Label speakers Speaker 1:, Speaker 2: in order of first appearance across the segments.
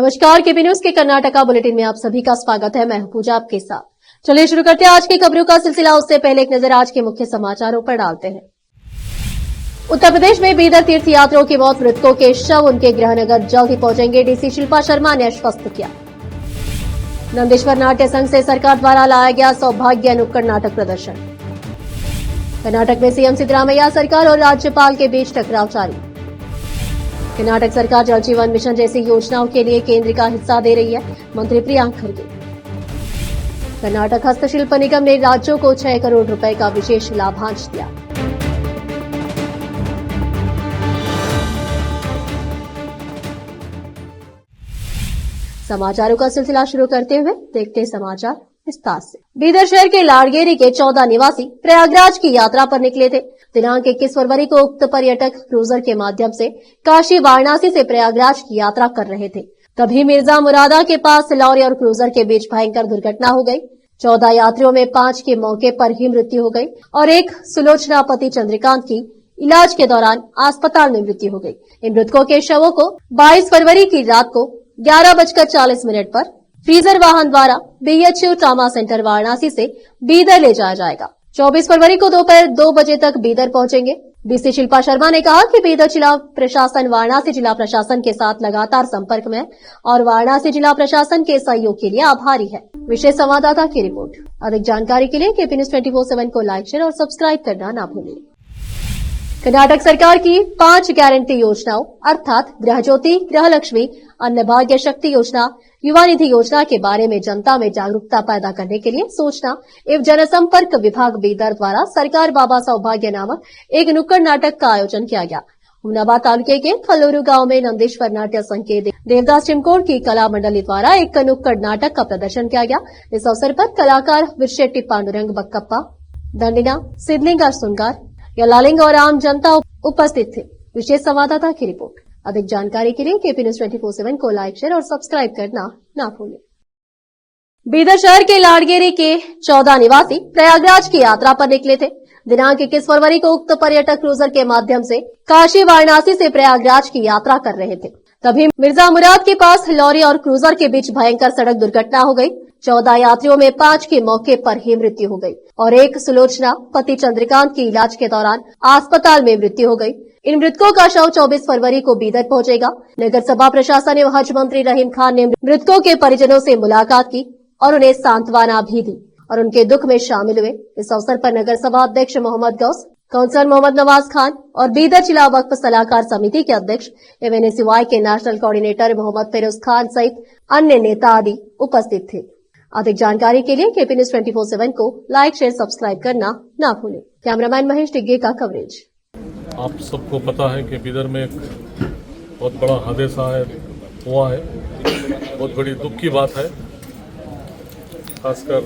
Speaker 1: नमस्कार, KP news के Karnataka bulletin में आप सभी का स्वागत है। मैं हूं पूजा आपके साथ। चलिए शुरू करते हैं आज की खबरों का सिलसिला। उससे पहले एक नजर आज के मुख्य समाचारों पर डालते हैं। उत्तर प्रदेश में बीदर तीर्थयात्रियों की मौत, मृतकों के शव उनके गृहनगर जल्द ही पहुंचेंगे, डीसी शिल्पा शर्मा ने आश्वस्त किया। नंदेश्वर नाट्य संघ से सरकार द्वारा लाया गया सौभाग्य नुक्कड़ नाटक प्रदर्शन। कर्नाटक में सीएम सिद्धरामैया सरकार और राज्यपाल के बीच टकराव जारी। कर्नाटक सरकार जल जीवन मिशन जैसी योजनाओं के लिए केंद्र का हिस्सा दे रही है, मंत्री प्रियांक खरगे। कर्नाटक हस्तशिल्प निगम ने राज्यों को 6 करोड़ रुपए का विशेष लाभांश दिया। समाचारों का सिलसिला शुरू करते हुए देखते हैं समाचार विस्तार से। बीदर शहर के लाड़गेरी के 14 निवासी प्रयागराज की यात्रा पर निकले थे। दिनांक 21 फरवरी को उक्त पर्यटक क्रूजर के माध्यम से काशी वाराणसी से प्रयागराज की यात्रा कर रहे थे। तभी मिर्जा मुरादा के पास लॉरी और क्रूजर के बीच भयंकर दुर्घटना हो गई। 14 यात्रियों में 5 की मौके पर ही मृत्यु हो गई और एक सुलोचना पति चंद्रकांत की इलाज के दौरान अस्पताल में मृत्यु हो गई। इन मृतकों के शवों को 22 फरवरी की रात को 11:40 पर फ्रीजर वाहन द्वारा बीएचयू ट्रामा सेंटर वाराणसी से बीदर ले जाया जाएगा। 24 फरवरी को दोपहर 2 बजे तक बीदर पहुंचेंगे। डीसी शिल्पा शर्मा ने कहा कि बीदर जिला प्रशासन वाराणसी जिला प्रशासन के साथ लगातार संपर्क में है और वाराणसी जिला प्रशासन के सहयोग के लिए आभारी है। विशेष संवाददाता की रिपोर्ट। अधिक जानकारी के लिए केपी न्यूज 24/7 को लाइक, शेयर और सब्सक्राइब करना ना भूलें। कर्नाटक सरकार की 5 गारंटी योजनाओं अर्थात गृह ज्योति, गृह लक्ष्मी, अन्न भाग्य शक्ति योजना, युवा निधि योजना के बारे में जनता में जागरूकता पैदा करने के लिए सूचना एवं जनसंपर्क विभाग बीदर द्वारा सरकार बाबा सौभाग्य नामक एक नुक्कड़ नाटक का आयोजन किया गया। हुमनाबाद तालुके के खल्लूरू गांव में नंदेश्वर नाट्य संघ के देवदास चिमकोड़ की कला मंडली द्वारा एक नुक्कड़ नाटक का प्रदर्शन किया गया। इस अवसर पर कलाकार विरशेट्टी पांडुरंग बक्कप्पा, दंडिना, सिद्धलिंगा सुनकार, यलालिंग और आम जनता उपस्थित थे। विशेष संवाददाता की रिपोर्ट। अधिक जानकारी के लिए केपी न्यूज 24/7 को लाइक, शेयर और सब्सक्राइब करना ना भूलें। बीदर शहर के लाड़गेरी के 14 निवासी प्रयागराज की यात्रा पर निकले थे। दिनांक 21 फरवरी को उक्त पर्यटक क्रूजर के माध्यम से काशी वाराणसी से प्रयागराज की यात्रा कर रहे थे। तभी मिर्जा मुराद के पास लॉरी और क्रूजर के बीच भयंकर सड़क दुर्घटना हो गई। 14 यात्रियों में 5 की मौके पर ही मृत्यु हो गई और एक सुलोचना पति चंद्रकांत की इलाज के दौरान अस्पताल में मृत्यु हो गई। इन मृतकों का शव 24 फरवरी को बीदर पहुंचेगा। नगर सभा प्रशासन एवं हज मंत्री रहीम खान ने मृतकों के परिजनों से मुलाकात की और उन्हें सांत्वना भी दी और उनके दुख में शामिल हुए। इस अवसर पर नगर सभा अध्यक्ष मोहम्मद गौस, काउंसलर मोहम्मद नवाज खान और बीदर जिला वक्फ सलाहकार समिति के अध्यक्ष एवं एनएसयूआई के नेशनल कोऑर्डिनेटर मोहम्मद फिरोज खान सहित अन्य नेता आदि उपस्थित थे। अधिक जानकारी के लिए केपी न्यूज 24/7 को लाइक, शेयर, सब्सक्राइब करना ना भूलें। कैमरामैन महेश डिग्गे का कवरेज।
Speaker 2: आप सबको पता है कि बीदर में एक बहुत बड़ा हादसा हुआ है। बहुत बड़ी दुख की बात है। खासकर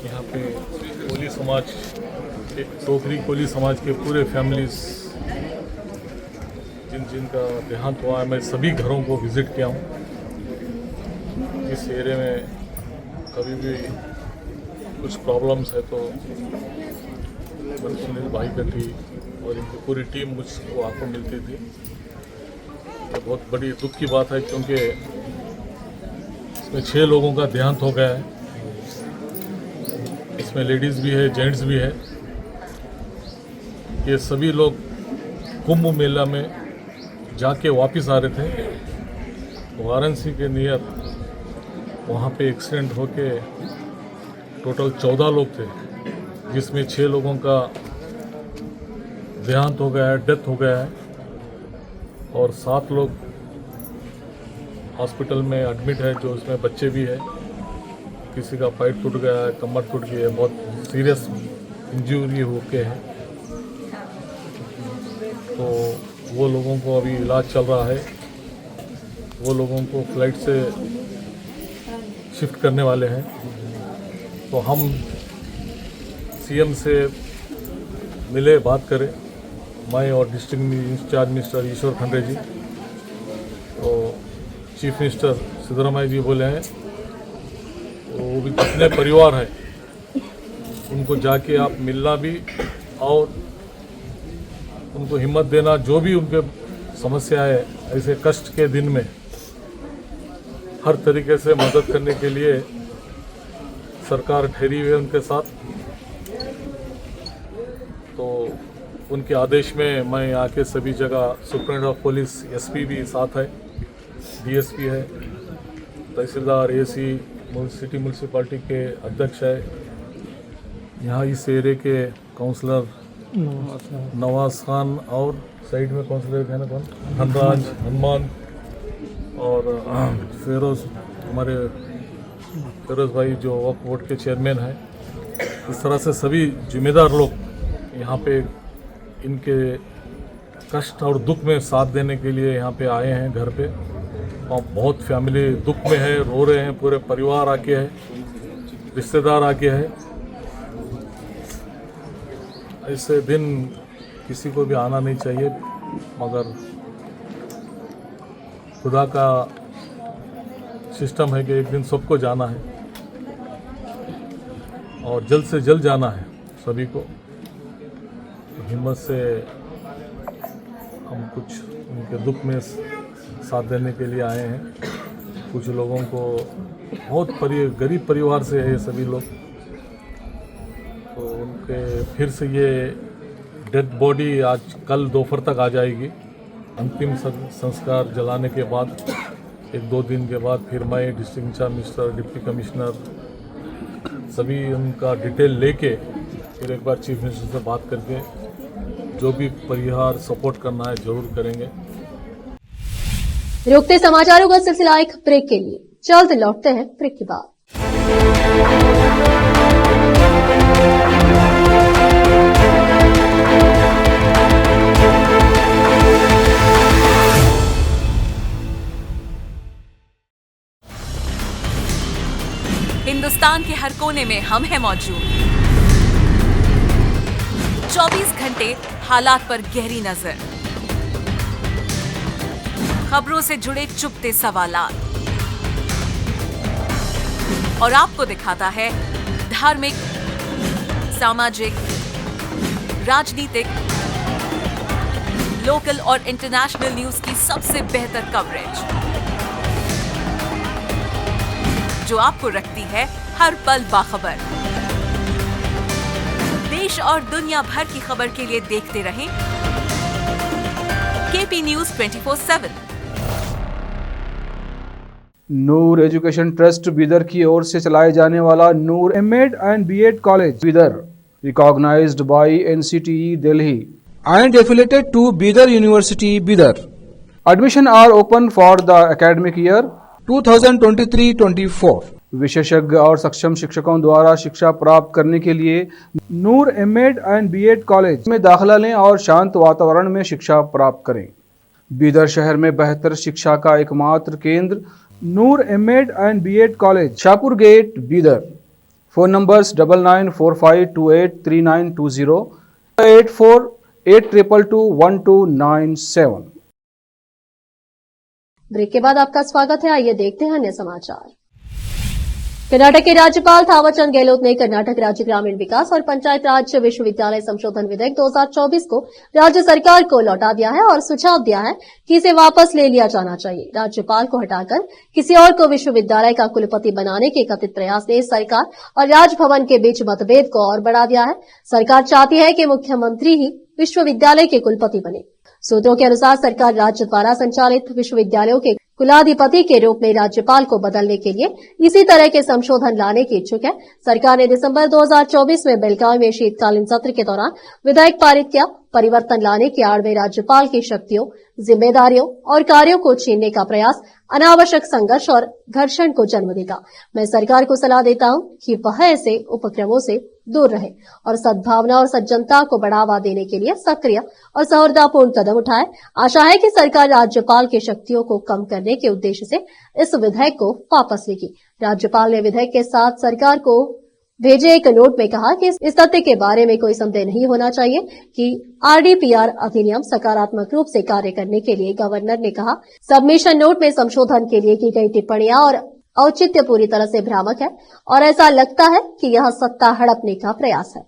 Speaker 2: यहाँ पे कोली समाज के, टोकरी कोली समाज के पूरे फैमिलीज जिनका देहांत हुआ है, मैं सभी घरों को विजिट किया हूँ। इस एरिया में कभी भी कुछ प्रॉब्लम्स है तो सुनील भाई का थी और इनकी पूरी टीम मुझको आंखों मिलती थी। तो बहुत बड़ी दुख की बात है क्योंकि इसमें 6 लोगों का देहांत हो गया है। इसमें लेडीज़ भी है, जेंट्स भी है। ये सभी लोग कुंभ मेला में जाके वापस आ रहे थे। वाराणसी के नियर वहाँ पे एक्सीडेंट होके टोटल 14 लोग थे, जिसमें 6 लोगों का देहांत हो गया है, डेथ हो गया है और 7 लोग हॉस्पिटल में एडमिट है, जो उसमें बच्चे भी है। किसी का पैर टूट गया है, कमर टूट गई है, बहुत सीरियस इंजरी होके है। तो वो लोगों को अभी इलाज चल रहा है। वो लोगों को फ्लाइट से शिफ्ट करने वाले हैं। तो हम सीएम से मिले, बात करें, मैं और डिस्ट्रिक्ट इंचार्ज मिनिस्टर ईश्वर खंडे जी। तो चीफ मिनिस्टर सिद्धरामैया जी बोले हैं वो भी जितने परिवार हैं उनको जाके आप मिलना भी और उनको हिम्मत देना, जो भी उनके समस्या है ऐसे कष्ट के दिन में हर तरीके से मदद करने के लिए सरकार ठहरी हुई है उनके साथ। तो उनके आदेश में मैं यहाँ के सभी जगह सुप्रीटेंडेंट ऑफ पुलिस, एसपी भी साथ है, डीएसपी है, तहसीलदार, एसी, सिटी म्यूनसिपालिटी के अध्यक्ष है, यहाँ इस एरिया के काउंसलर नवाज खान और साइड में काउंसलर है ना कौन, धनराज, हनुमान और फेरोज, हमारे फेरोज भाई जो वक्फ बोर्ड के चेयरमैन हैं। इस तरह से सभी जिम्मेदार लोग यहाँ पे इनके कष्ट और दुख में साथ देने के लिए यहाँ पे आए हैं घर पे। और बहुत फैमिली दुख में है, रो रहे हैं, पूरे परिवार आके है, रिश्तेदार आके है। ऐसे दिन किसी को भी आना नहीं चाहिए, मगर खुदा का सिस्टम है कि एक दिन सबको जाना है और जल्द से जल्द जाना है सभी को। तो हिम्मत से हम कुछ उनके दुख में साथ देने के लिए आए हैं। कुछ लोगों को बहुत गरीब परिवार से है ये सभी लोग, तो उनके फिर से ये डेड बॉडी आज कल दोपहर तक आ जाएगी। अंतिम संस्कार जलाने के बाद 1-2 दिन के बाद फिर मैं district incharge minister, deputy commissioner सभी उनका डिटेल लेके फिर एक बार चीफ मिनिस्टर से बात करके जो भी परिहार सपोर्ट करना है जरूर करेंगे।
Speaker 1: रोकते समाचारों का सिलसिला एक ब्रेक के लिए, जल्द लौटते हैं ब्रेक के बाद।
Speaker 3: हिंदुस्तान के हर कोने में हम हैं मौजूद। 24 घंटे हालात पर गहरी नजर, खबरों से जुड़े चुपते सवालात और आपको दिखाता है धार्मिक, सामाजिक, राजनीतिक, लोकल और इंटरनेशनल न्यूज की सबसे बेहतर कवरेज, जो आपको रखती है हर पल बाखबर। देश और दुनिया भर की खबर के लिए देखते रहें KP news 24/7।
Speaker 4: Noor education trust Bidar की ओर से चलाए जाने वाला Noor MEd and BEd college Bidar, recognized by NCTE Delhi
Speaker 5: and affiliated to Bidar University, Bidar.
Speaker 4: Admission are open for the academic year
Speaker 5: 2023-24.
Speaker 4: विशेषज्ञ और सक्षम शिक्षकों द्वारा शिक्षा प्राप्त करने के लिए नूर एमएड एंड बीएड कॉलेज में दाखिला लें और शांत वातावरण में शिक्षा प्राप्त करें। बीदर शहर में बेहतर शिक्षा का एकमात्र केंद्र Noor MEd and BEd college, Shahpur gate, Bidar. Phone numbers 9945283920, 8482221297।
Speaker 1: Break के बाद आपका स्वागत है। आइए देखते हैं अन्य समाचार। कर्नाटक के राज्यपाल थावरचंद गहलोत ने कर्नाटक राज्य ग्रामीण विकास और पंचायत राज विश्वविद्यालय संशोधन विधेयक 2024 को राज्य सरकार को लौटा दिया है और सुझाव दिया है कि इसे वापस ले लिया जाना चाहिए। राज्यपाल को हटाकर किसी और को विश्वविद्यालय का कुलपति बनाने के कथित प्रयास ने सरकार और राजभवन के बीच मतभेद को और बढ़ा दिया है। सरकार चाहती है कि मुख्यमंत्री ही विश्वविद्यालय के कुलपति बने। सूत्रों के अनुसार सरकार राज्य द्वारा संचालित विश्वविद्यालयों के कुलाधिपति के रूप में राज्यपाल को बदलने के लिए इसी तरह के संशोधन लाने की इच्छुक है। सरकार ने दिसंबर 2024 में बेलगांव में शीतकालीन सत्र के दौरान विधेयक पारित किया। परिवर्तन लाने की आड़ में राज्यपाल की शक्तियों, जिम्मेदारियों और कार्यों को छीनने का प्रयास अनावश्यक संघर्ष और घर्षण को जन्म देगा। मैं सरकार को सलाह देता हूं कि वह ऐसे उपक्रमों से दूर रहे और सद्भावना और सज्जनता को बढ़ावा देने के लिए सक्रिय और सौहार्दपूर्ण कदम उठाए। आशा है कि सरकार राज्यपाल की शक्तियों को कम करने के उद्देश्य से इस विधेयक को वापस लेगी। राज्यपाल ने विधेयक के साथ सरकार को भेजे एक नोट में कहा कि इस तथ्य के बारे में कोई संदेह नहीं होना चाहिए कि आरडीपीआर अधिनियम सकारात्मक रूप से कार्य करने के लिए गवर्नर ने कहा। सबमिशन नोट में संशोधन के लिए की गई टिप्पणियां और औचित्य पूरी तरह से भ्रामक है और ऐसा लगता है कि यह सत्ता हड़पने का प्रयास है।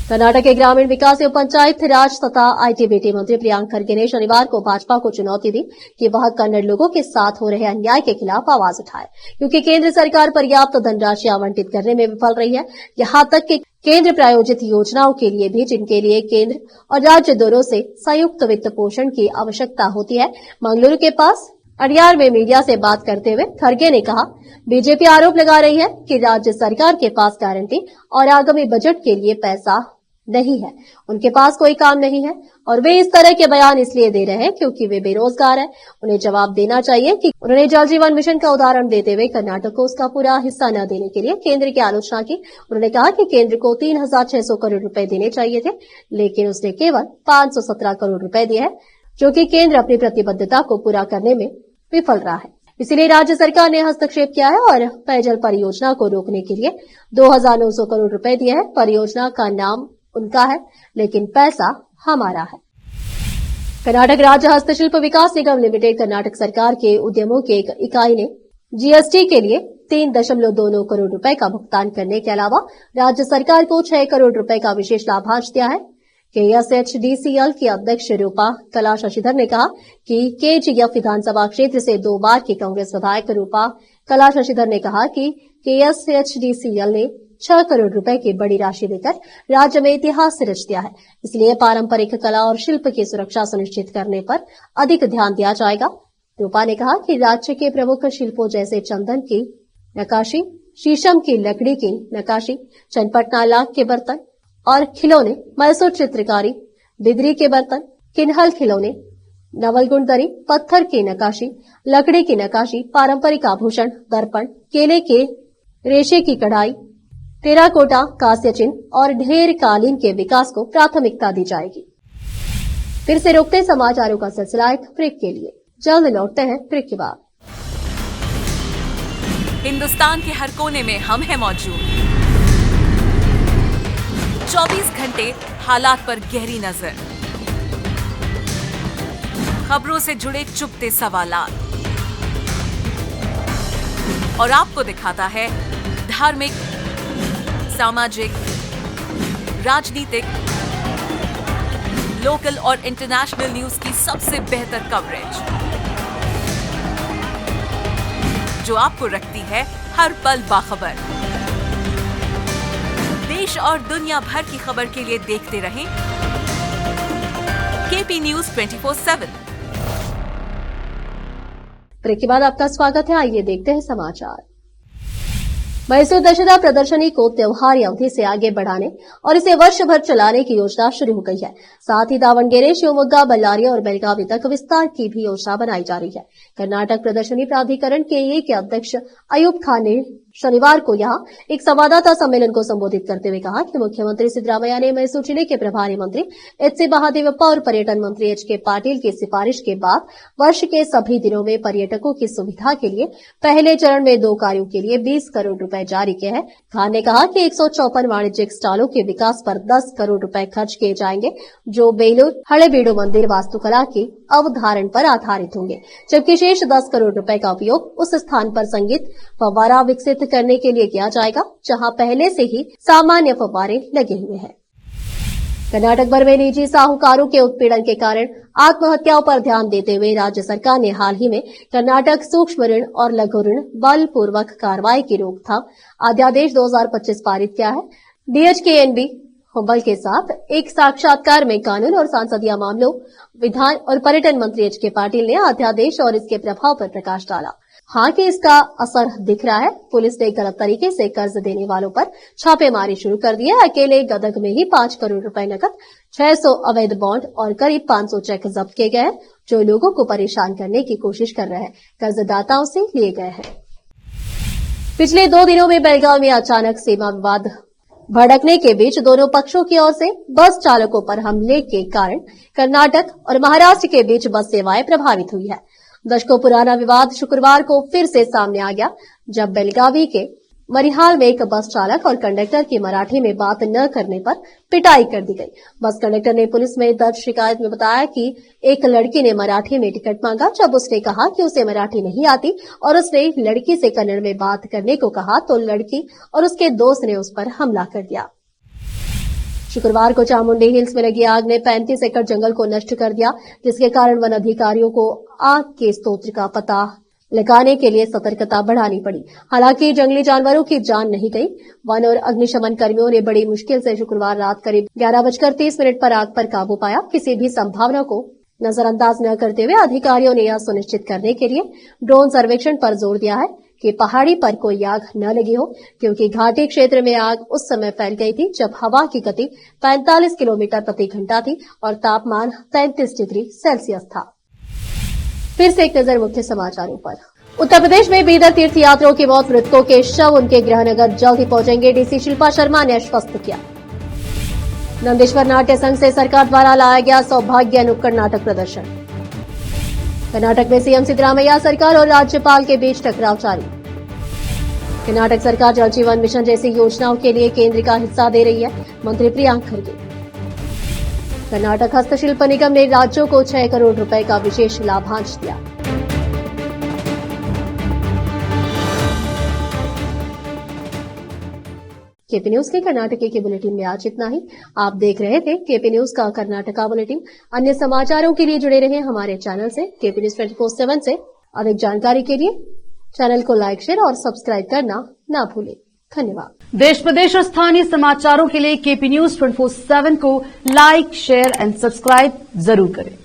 Speaker 1: कर्नाटक के ग्रामीण विकास एवं पंचायत राज तथा आईटीबीटी मंत्री प्रियांक खड़गे ने शनिवार को भाजपा को चुनौती दी कि वह कन्नड़ लोगों के साथ हो रहे अन्याय के खिलाफ आवाज उठाए, क्योंकि केंद्र सरकार पर्याप्त धनराशि आवंटित करने में विफल रही है। यहां तक कि केंद्र प्रायोजित योजनाओं के लिए भी, जिनके लिए केंद्र और राज्य दोनों से संयुक्त वित्त पोषण की आवश्यकता होती है। मंगलुरु के पास अड़ियार में मीडिया से बात करते हुए खड़गे ने कहा, बीजेपी आरोप लगा रही है कि राज्य सरकार के पास गारंटी और आगामी बजट के लिए पैसा नहीं है, उनके पास कोई काम नहीं है और वे इस तरह के बयान इसलिए दे रहे हैं क्योंकि वे बेरोजगार हैं। उन्हें जवाब देना चाहिए कि उन्होंने जल जीवन मिशन का उदाहरण देते हुए कर्नाटक को उसका पूरा हिस्सा न देने के लिए केंद्र की आलोचना की। उन्होंने कहा कि केंद्र को 3,600 करोड़ रुपए देने चाहिए थे, लेकिन उसने केवल 517 करोड़ रुपए दिए हैं, जो कि केंद्र अपनी प्रतिबद्धता को पूरा करने में विफल रहा है। इसीलिए राज्य सरकार ने हस्तक्षेप किया है और पेयजल परियोजना को रोकने के लिए 2,900 करोड़ रुपए दिए हैं। परियोजना का नाम उनका है, लेकिन पैसा हमारा है। कर्नाटक राज्य हस्तशिल्प विकास निगम लिमिटेड कर्नाटक सरकार के उद्यमों के एक इकाई ने जीएसटी के लिए 3.29 करोड़ रुपए का भुगतान करने के अलावा राज्य सरकार को 6 करोड़ रुपए का विशेष लाभांश दिया है। KSHDCL की अध्यक्ष रूपा कला शशिधर ने कहा कि KGF विधानसभा क्षेत्र से 2 बार की कांग्रेस विधायक रूपा कला शशिधर ने कहा कि KSHDCL ने 6 करोड़ रुपए की बड़ी राशि देकर राज्य में इतिहास रच दिया है, इसलिए पारंपरिक कला और शिल्प की सुरक्षा सुनिश्चित करने पर अधिक ध्यान दिया जाएगा। रूपा ने कहा कि राज्य के प्रमुख शिल्पों जैसे चंदन की नक्काशी, शीशम की लकड़ी की नक्काशी, चनपटना लाख के बर्तन और खिलौने, मैसूर चित्रकारी, बिदरी के बर्तन, किन्हल खिलौने, नवलगुंड दरी, पत्थर की नक्काशी, लकड़ी की नक्काशी, पारंपरिक आभूषण, दर्पण, केले के रेशे की कढ़ाई, टेराकोटा, कांस्य चिन्ह और ढेर कालीन के विकास को प्राथमिकता दी जाएगी। फिर से रोकते समाचारों का सिलसिला एक ब्रेक के लिए, जल्द लौटते हैं ब्रेक के बाद।
Speaker 3: हिंदुस्तान के हर कोने में हम हैं मौजूद। 24 घंटे हालात पर गहरी नजर, खबरों से जुड़े चुपते सवालात और आपको दिखाता है धार्मिक, सामाजिक, राजनीतिक, लोकल और इंटरनेशनल न्यूज की सबसे बेहतर कवरेज, जो आपको रखती है हर पल बाखबर। देश और दुनिया भर की खबर के लिए देखते रहें KP News 24/7।
Speaker 1: ब्रेक के बाद आपका स्वागत है। आइए देखते हैं समाचार। मैसूर दशहरा प्रदर्शनी को त्योहारी अवधि से आगे बढ़ाने और इसे वर्ष भर चलाने की योजना शुरू हो गई है। साथ ही दावणगेरे, शिवमोग्गा, बल्लारी और बेलगावी तक विस्तार की भी योजना बनाई जा रही है। कर्नाटक प्रदर्शनी प्राधिकरण KA के अध्यक्ष अयूब खान ने शनिवार को यहां एक संवाददाता सम्मेलन को संबोधित करते हुए कहा कि मुख्यमंत्री सिद्धरामैया ने मैसूर जिले के प्रभारी मंत्री HC महादेवप्पा और पर्यटन मंत्री HK पाटिल की सिफारिश के बाद वर्ष के सभी दिनों में पर्यटकों की सुविधा के लिए पहले चरण में 2 कार्यों के लिए 20 करोड़ रुपए जारी किए हैं। खान ने कहा कि 154 वाणिज्यिक स्टॉलों के विकास पर 10 करोड़ रुपए खर्च किए जाएंगे, जो बेलूर हड़ेबीडू मंदिर वास्तुकला की अवधारण पर आधारित होंगे, जबकि शेष 10 करोड़ रुपए का उपयोग उस स्थान पर संगीत फव्वारा विकसित करने के लिए किया जाएगा जहां पहले से ही सामान्य फव्वारे लगे हुए हैं। कर्नाटक भर में निजी साहूकारों के उत्पीड़न के कारण आत्महत्याओं पर ध्यान देते हुए राज्य सरकार ने हाल ही में कर्नाटक सूक्ष्म ऋण और लघु ऋण बलपूर्वक कार्रवाई की रोकथाम अध्यादेश 2025 पारित किया है। DHKNB हुंबल के साथ एक साक्षात्कार में कानून और संसदीय मामलों, विधान और पर्यटन मंत्री HK पाटिल ने अध्यादेश और इसके प्रभाव पर प्रकाश डाला। हाँ कि इसका असर दिख रहा है। पुलिस ने गलत तरीके से कर्ज देने वालों पर छापेमारी शुरू कर दी है। अकेले गदग में ही 5 करोड़ रुपए नकद, 600 अवैध बॉन्ड और करीब 500 चेक जब्त किए गए हैं, जो लोगों को परेशान करने की कोशिश कर रहे हैं, कर्जदाताओं से लिए गए हैं। पिछले 2 दिनों में बेलगावी में अचानक सीमा विवाद भड़कने के बीच दोनों पक्षों की ओर से बस चालकों पर हमले के कारण कर्नाटक और महाराष्ट्र के बीच बस सेवाएं प्रभावित हुई है। दशकों पुराना विवाद शुक्रवार को फिर से सामने आ गया, जब बेलगावी के मरिहाल में एक बस चालक और कंडक्टर की मराठी में बात न करने पर पिटाई कर दी गई। बस कंडक्टर ने पुलिस में दर्ज शिकायत में बताया कि एक लड़की ने मराठी में टिकट मांगा। जब उसने कहा कि उसे मराठी नहीं आती और उसने लड़की से कन्नड़ में बात करने को कहा, तो लड़की और उसके दोस्त ने उस पर हमला कर दिया। शुक्रवार को चामुंडी हिल्स में लगी आग ने 35 एकड़ जंगल को नष्ट कर दिया, जिसके कारण वन अधिकारियों को आग के स्रोत का पता लगाने के लिए सतर्कता बढ़ानी पड़ी। हालांकि जंगली जानवरों की जान नहीं गई। वन और अग्निशमन कर्मियों ने बड़ी मुश्किल से शुक्रवार रात करीब 11:30 पर आग पर काबू पाया। किसी भी संभावना को नजरअंदाज न करते हुए अधिकारियों ने यह सुनिश्चित करने के लिए ड्रोन सर्वेक्षण पर जोर दिया है कि पहाड़ी पर कोई आग न लगी हो, क्योंकि घाटी क्षेत्र में आग उस समय फैल गई थी जब हवा की गति 45 किलोमीटर प्रति घंटा थी और तापमान 33 डिग्री सेल्सियस था। फिर से एक नजर मुख्य समाचारों पर। उत्तर प्रदेश में बीदर तीर्थयात्रियों की मौत, मृतकों के शव उनके गृहनगर जल्द ही पहुंचेंगे, डीसी शिल्पा शर्मा ने आश्वस्त किया। नंदेश्वर नाट्य संघ से सरकार द्वारा लाया गया सौभाग्य नुक्कड़ नाटक प्रदर्शन। कर्नाटक में सीएम सिद्धरामैया सरकार और राज्यपाल के बीच टकराव जारी। कर्नाटक सरकार जल जीवन मिशन जैसी योजनाओं के लिए केंद्र का हिस्सा दे रही है, मंत्री प्रियांक खरगे। कर्नाटक हस्तशिल्प निगम ने राज्यों को 6 करोड़ रुपए का विशेष लाभांश दिया। केपी न्यूज के कर्नाटक के बुलेटिन में आज इतना ही। आप देख रहे थे केपी न्यूज का कर्नाटका बुलेटिन। अन्य समाचारों के लिए जुड़े रहें हमारे चैनल से। केपी न्यूज 24/7 से अधिक जानकारी के लिए चैनल को लाइक, शेयर और सब्सक्राइब करना ना भूलें। धन्यवाद।
Speaker 6: देश प्रदेश और स्थानीय समाचारों के लिए केपी न्यूज 24/7 को लाइक, शेयर एंड सब्सक्राइब जरूर करें।